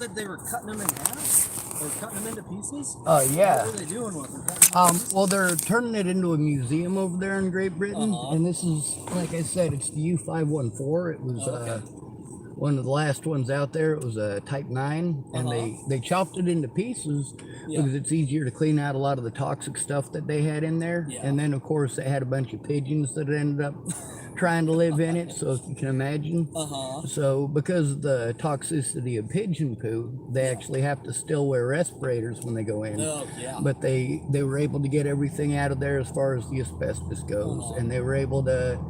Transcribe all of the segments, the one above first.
Said they were cutting them in half or cutting them into pieces. Yeah. What were they doing with them? Well, they're turning it into a museum over there in Great Britain, and this is, like I said, it's the U514. It was one of the last ones out there. It was a Type 9, and they chopped it into pieces because it's easier to clean out a lot of the toxic stuff that they had in there. And then, of course, they had a bunch of pigeons that ended up trying to live in it, so if you can imagine. So because of the toxicity of pigeon poo, they actually have to still wear respirators when they go in. But they were able to get everything out of there as far as the asbestos goes, and they were able to,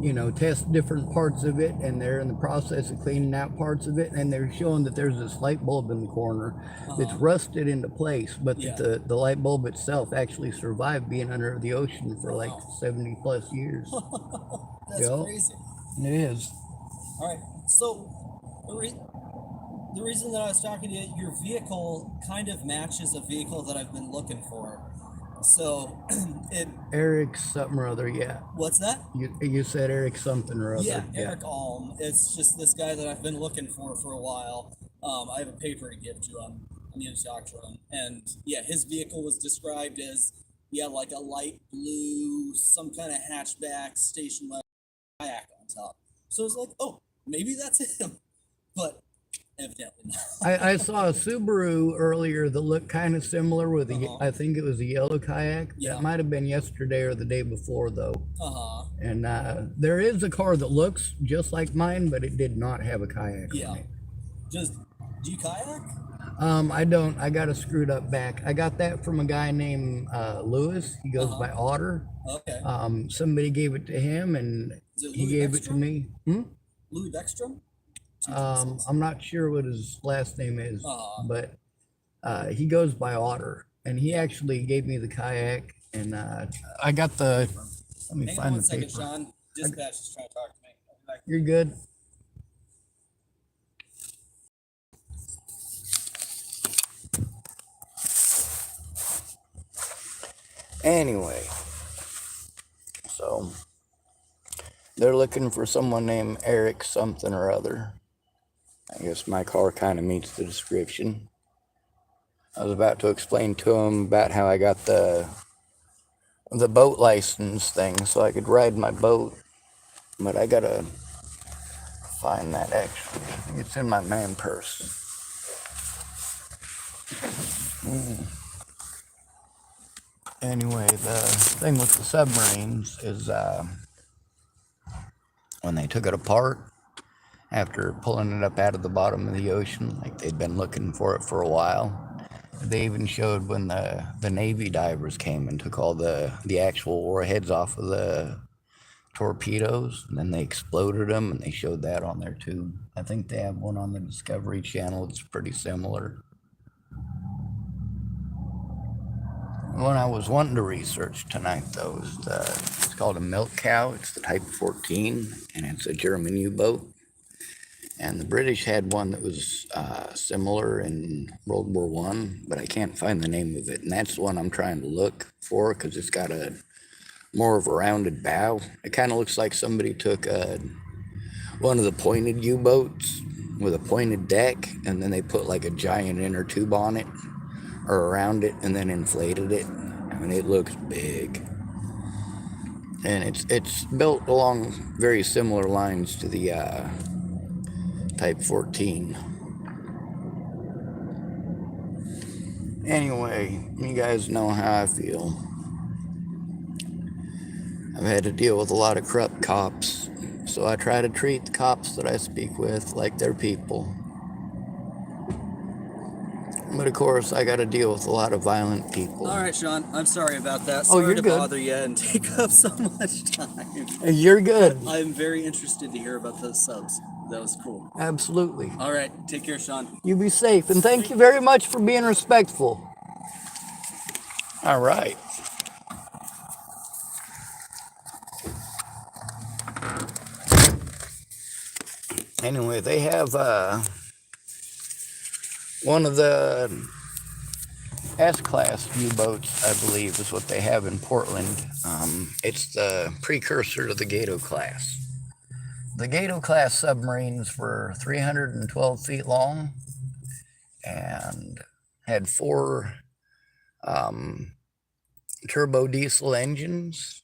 you know, test different parts of it, and they're in the process of cleaning out parts of it, and they're showing that there's this light bulb in the corner that's rusted into place, but the light bulb itself actually survived being under the ocean for like 70 plus years. That's crazy. It is. All right. So the reason that I was talking to you, your vehicle kind of matches a vehicle that I've been looking for. So Eric something or other, yeah. What's that? You said Eric something or other. Yeah, Eric Alm. It's just this guy that I've been looking for a while. I have a paper to give to him. I need to talk to him. And yeah, his vehicle was described as like a light blue, some kind of hatchback station wagon kayak on top. So it's like, oh, maybe that's him, but evidently not. I saw a Subaru earlier that looked kind of similar with I think it was a yellow kayak. That might have been yesterday or the day before though. And there is a car that looks just like mine, but it did not have a kayak on it. Do you kayak? I don't. I got a screwed up back. I got that from a guy named Lewis. He goes by Otter. Okay. Somebody gave it to him, and he gave it to me. Louis Beckstrom? I'm not sure what his last name is, but he goes by Otter, and he actually gave me the kayak, and I got the. Let me find the paper. Sean. Dispatch is trying to talk to me. You're good. Anyway, so they're looking for someone named Eric something or other. I guess my car kind of meets the description. I was about to explain to him about how I got the boat license thing so I could ride my boat, but I gotta find that actually. I think it's in my man purse. Anyway, the thing with the submarines is when they took it apart after pulling it up out of the bottom of the ocean, like they'd been looking for it for a while. They even showed when the Navy divers came and took all the actual warheads off of the torpedoes, and then they exploded them, and they showed that on there too. I think they have one on the Discovery Channel. It's pretty similar. One I was wanting to research tonight, though, is it's called a milk cow. It's the Type 14, and it's a German U-boat. And the British had one that was similar in World War I, but I can't find the name of it. And that's the one I'm trying to look for because it's got a more of a rounded bow. It kind of looks like somebody took one of the pointed U-boats with a pointed deck, and then they put like a giant inner tube on it or around it and then inflated it. I mean, it looks big. And it's built along very similar lines to the Type 14. Anyway, you guys know how I feel. I've had to deal with a lot of corrupt cops, so I try to treat the cops that I speak with like they're people. But of course, I got to deal with a lot of violent people. All right, Sean, I'm sorry about that. Sorry you're to good. bother you and take up so much time. You're good. I'm very interested to hear about those subs. That was cool. Absolutely. All right, take care, Sean. You be safe, and thank you very much for being respectful. All right. Anyway, they have one of the S-class U-boats, I believe, is what they have in Portland. It's the precursor to the Gato class. The Gato class submarines were 312 feet long, and had 4 turbo diesel engines.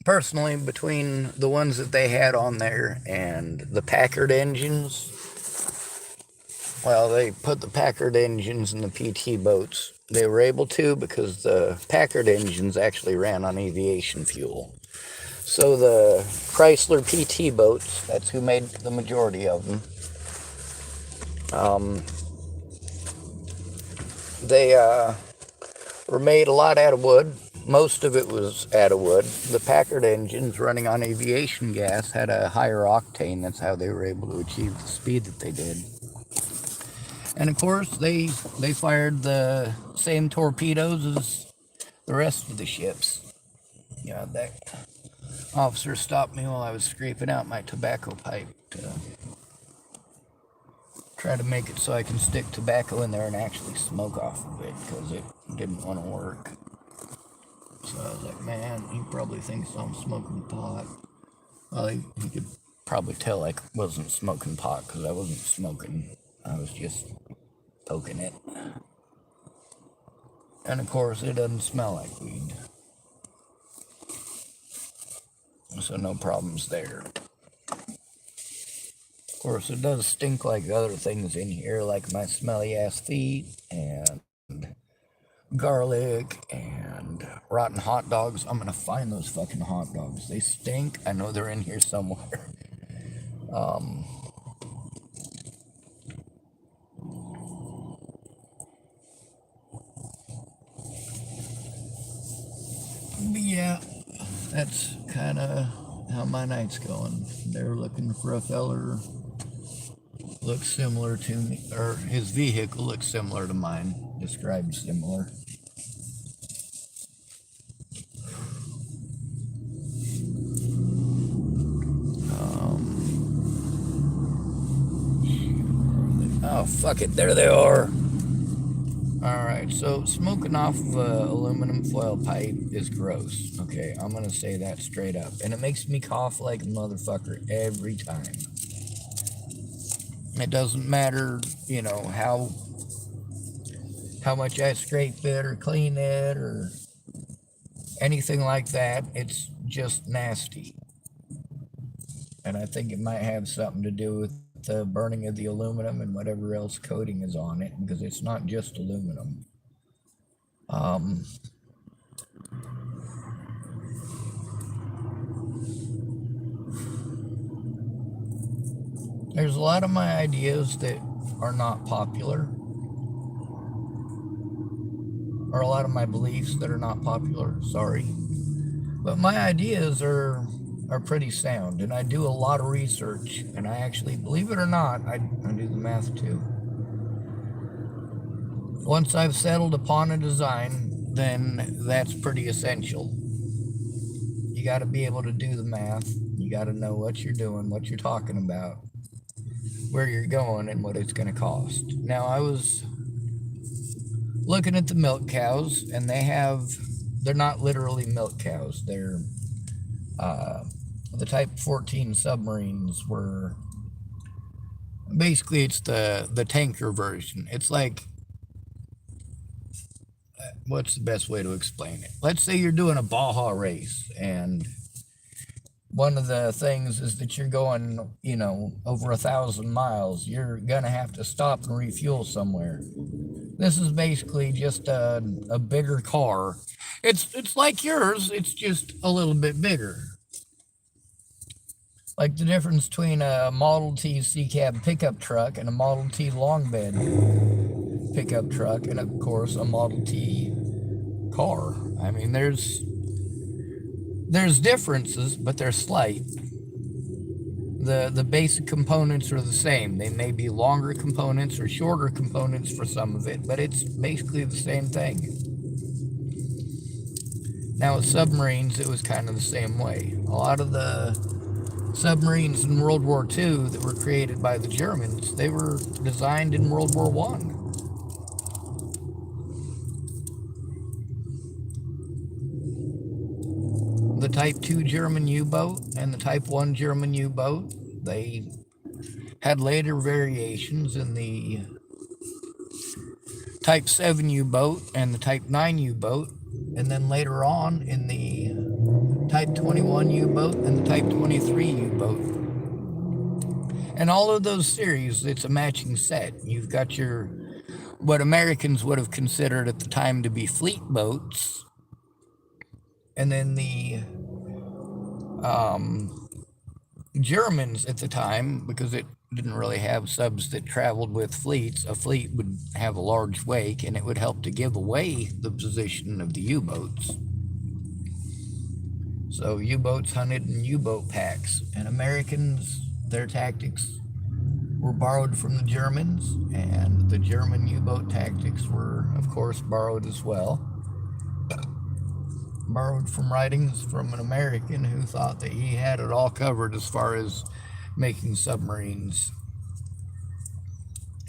Personally, between the ones that they had on there and the Packard engines, well, they put the Packard engines in the PT boats. They were able to because the Packard engines actually ran on aviation fuel. So the Chrysler PT boats, that's who made the majority of them, they were made a lot out of wood. Most of it was out of wood. The Packard engines running on aviation gas had a higher octane. That's how they were able to achieve the speed that they did. And of course, they fired the same torpedoes as the rest of the ships. You know, that officer stopped me while I was scraping out my tobacco pipe to try to make it so I can stick tobacco in there and actually smoke off of it, because it didn't want to work. So I was like, man, he probably thinks I'm smoking pot. Well, he could probably tell I wasn't smoking pot, because I wasn't smoking. I was just poking it. And of course, it doesn't smell like weed. So no problems there. Of course, it does stink like other things in here, like my smelly ass feet, and garlic, and rotten hot dogs. I'm gonna find those fucking hot dogs. They stink. I know they're in here somewhere. But yeah, that's kind of how my night's going. They're looking for a feller looks similar to me, or his vehicle looks similar to mine, described similar. Oh, fuck it, there they are. Alright, so smoking off of aluminum foil pipe is gross. Okay, I'm gonna say that straight up. And it makes me cough like a motherfucker every time. It doesn't matter, you know, how much I scrape it or clean it or anything like that. It's just nasty. And I think it might have something to do with the burning of the aluminum and whatever else coating is on it, because it's not just aluminum. There's a lot of my ideas that are not popular, or a lot of my beliefs that are not popular, sorry. But my ideas are pretty sound, and I do a lot of research, and I actually, believe it or not, I do the math too. Once I've settled upon a design, then that's pretty essential. You got to be able to do the math. You got to know what you're doing, what you're talking about, where you're going, and what it's going to cost. Now, I was looking at the milk cows, and they're not literally milk cows. They're the Type 14 submarines were, basically it's the tanker version. It's like, what's the best way to explain it? Let's say you're doing a Baja race, and one of the things is that you're going, you know, over 1,000 miles. You're gonna have to stop and refuel somewhere. This is basically just a bigger car. It's like yours, it's just a little bit bigger. Like the difference between a Model T C-cab pickup truck and a Model T long bed pickup truck, and of course a Model T car. I mean, there's differences, but they're slight. The basic components are the same. They may be longer components or shorter components for some of it, but it's basically the same thing. Now with submarines, it was kind of the same way. A lot of the submarines in World War II that were created by the Germans, they were designed in World War I. The Type 2 German U-boat and the Type 1 German U-boat, they had later variations in the Type 7 U-boat and the Type 9 U-boat, and then later on in the Type 21 U-boat and the Type 23 U-boat. And all of those series, it's a matching set. You've got your, what Americans would have considered at the time to be fleet boats, and then the Germans at the time, because it didn't really have subs that traveled with fleets, a fleet would have a large wake and it would help to give away the position of the U-boats. So U-boats hunted in U-boat packs, and Americans, their tactics were borrowed from the Germans, and the German U-boat tactics were, of course, borrowed as well. Borrowed from writings from an American who thought that he had it all covered as far as making submarines.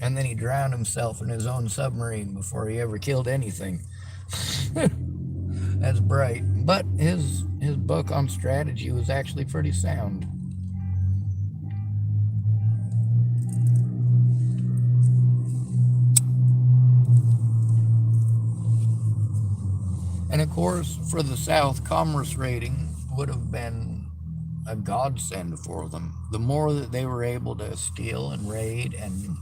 And then he drowned himself in his own submarine before he ever killed anything. That's bright. But his book on strategy was actually pretty sound. And of course, for the South, commerce raiding would have been a godsend for them. The more that they were able to steal and raid and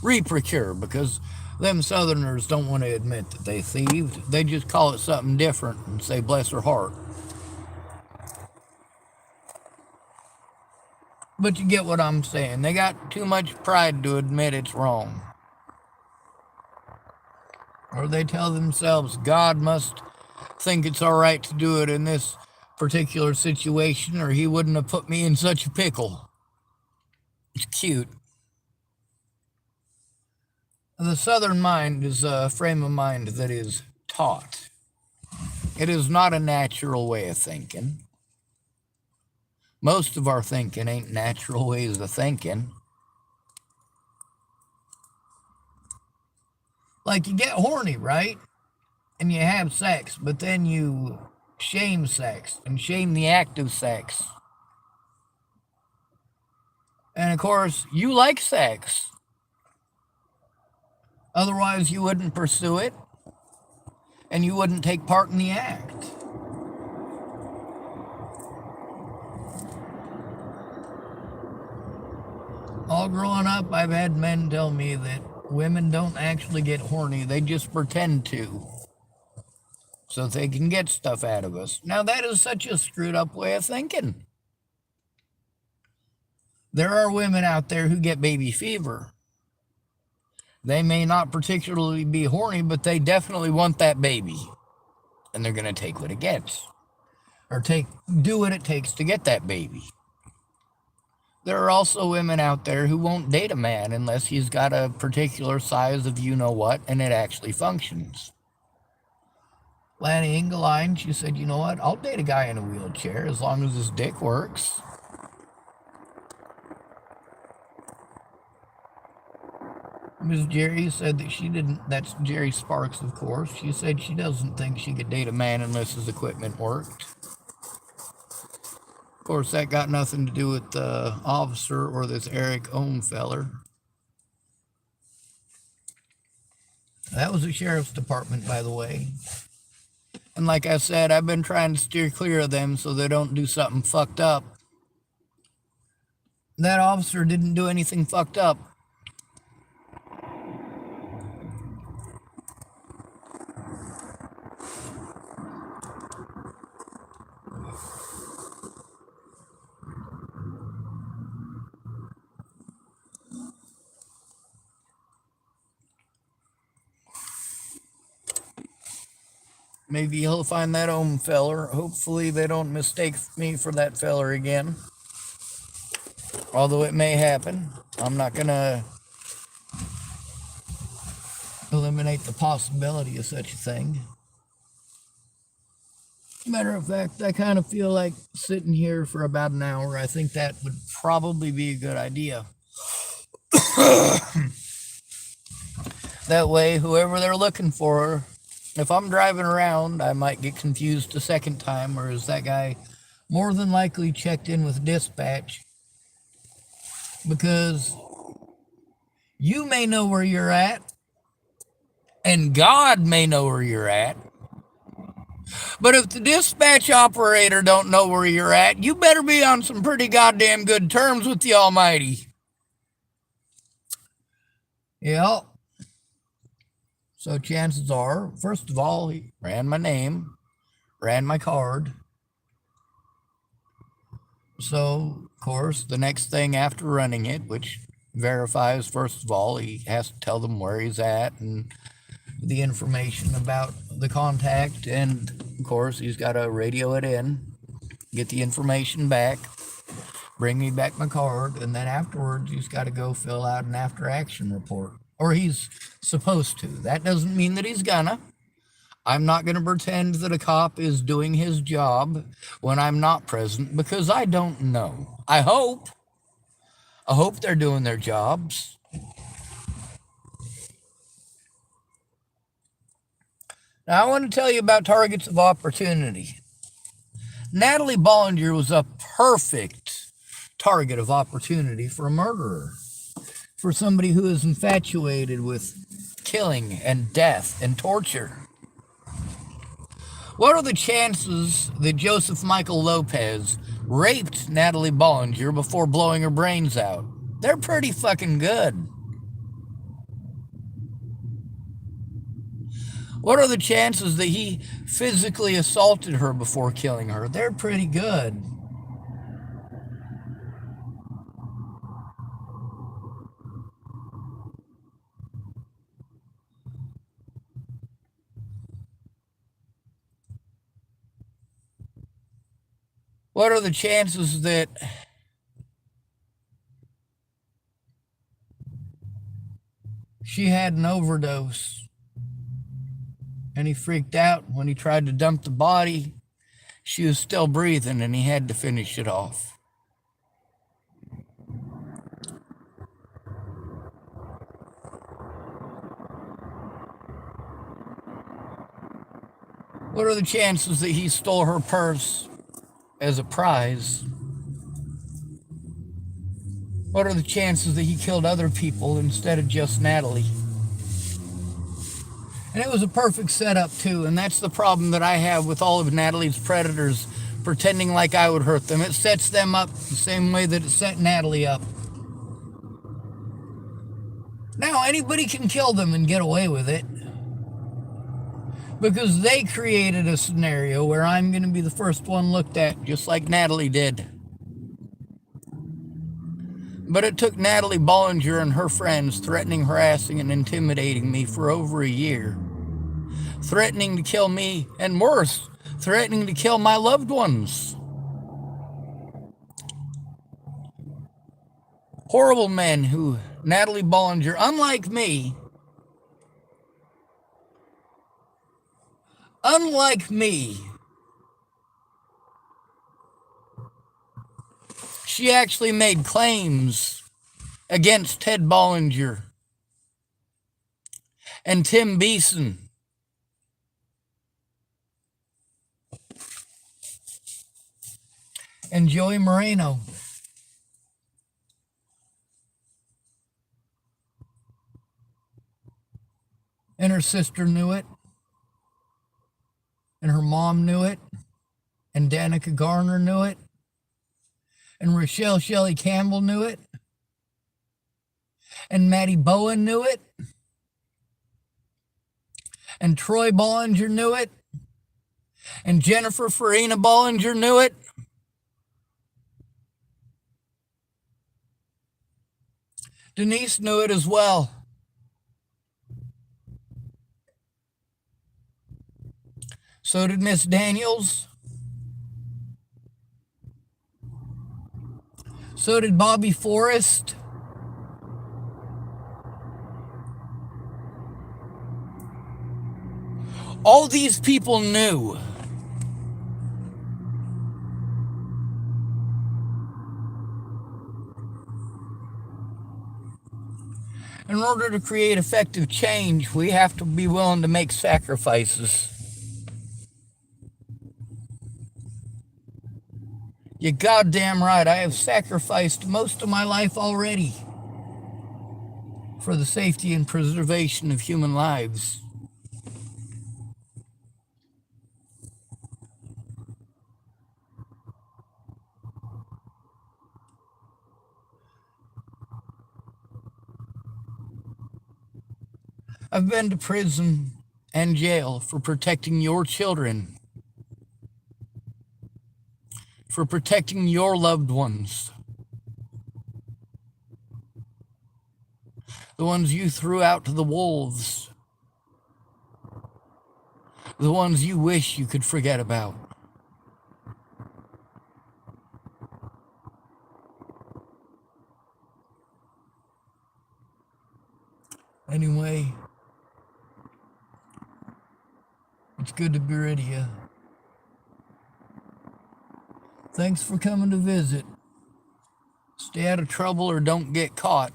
re-procure, because them Southerners don't want to admit that they thieved. They just call it something different and say, bless her heart. But you get what I'm saying. They got too much pride to admit it's wrong. Or they tell themselves, God must think it's all right to do it in this particular situation, or he wouldn't have put me in such a pickle. It's cute. The Southern mind is a frame of mind that is taught. It is not a natural way of thinking. Most of our thinking ain't natural ways of thinking. Like, you get horny, right? And you have sex, but then you shame sex and shame the act of sex. And of course, you like sex. Otherwise, you wouldn't pursue it, and you wouldn't take part in the act. All growing up, I've had men tell me that women don't actually get horny, they just pretend to, so they can get stuff out of us. Now, that is such a screwed up way of thinking. There are women out there who get baby fever. They may not particularly be horny, but they definitely want that baby. And they're going to take what it gets. Or do what it takes to get that baby. There are also women out there who won't date a man unless he's got a particular size of you-know-what and it actually functions. Lanny Engeline, she said, you know what, I'll date a guy in a wheelchair as long as his dick works. Ms. Jerry said that she didn't, that's Jerry Sparks, of course. She said she doesn't think she could date a man unless his equipment worked. Of course, that got nothing to do with the officer or this Eric Ohm feller. That was the sheriff's department, by the way. And like I said, I've been trying to steer clear of them so they don't do something fucked up. That officer didn't do anything fucked up. Maybe he'll find that Ohm feller. Hopefully they don't mistake me for that feller again. Although it may happen. I'm not going to eliminate the possibility of such a thing. Matter of fact, I kind of feel like sitting here for about an hour. I think that would probably be a good idea. That way, whoever they're looking for, if I'm driving around, I might get confused a second time, or is that guy more than likely checked in with dispatch because you may know where you're at, and God may know where you're at. But if the dispatch operator don't know where you're at, you better be on some pretty goddamn good terms with the Almighty. Yep. So chances are, first of all, he ran my name, ran my card. So, of course, the next thing after running it, which verifies, first of all, he has to tell them where he's at and the information about the contact. And, of course, he's got to radio it in, get the information back, bring me back my card, and then afterwards he's got to go fill out an after-action report. Or he's supposed to. That doesn't mean that he's gonna. I'm not going to pretend that a cop is doing his job when I'm not present, because I don't know. I hope they're doing their jobs. Now, I want to tell you about targets of opportunity. Natalie Bollinger was a perfect target of opportunity for a murderer, for somebody who is infatuated with killing and death and torture. What are the chances that Joseph Michael Lopez raped Natalie Bollinger before blowing her brains out? They're pretty fucking good. What are the chances that he physically assaulted her before killing her? They're pretty good. What are the chances that she had an overdose and he freaked out when he tried to dump the body? She was still breathing and he had to finish it off. What are the chances that he stole her purse as a prize? What are the chances that he killed other people instead of just Natalie? And it was a perfect setup too, and that's the problem that I have with all of Natalie's predators pretending like I would hurt them. It sets them up the same way that it set Natalie up. Now anybody can kill them and get away with it, because they created a scenario where I'm going to be the first one looked at, just like Natalie did. But it took Natalie Bollinger and her friends threatening, harassing, and intimidating me for over a year. Threatening to kill me, and worse, threatening to kill my loved ones. Horrible men who, Natalie Bollinger, unlike me, she actually made claims against Ted Bollinger and Tim Beeson. And Joey Moreno. And her sister knew it. And her mom knew it. And Danica Garner knew it. And Rochelle Shelley Campbell knew it. And Maddie Bowen knew it. And Troy Bollinger knew it. And Jennifer Farina Bollinger knew it. Denise knew it as well. So did Miss Daniels. So did Bobby Forrest. All these people knew. In order to create effective change, we have to be willing to make sacrifices. You're goddamn right. I have sacrificed most of my life already for the safety and preservation of human lives. I've been to prison and jail for protecting your children, for protecting your loved ones, the ones you threw out to the wolves, the ones you wish you could forget about. Anyway, it's good to be rid of you. Thanks for coming to visit. Stay out of trouble or don't get caught.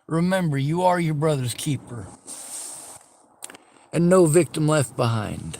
Remember, you are your brother's keeper. And no victim left behind.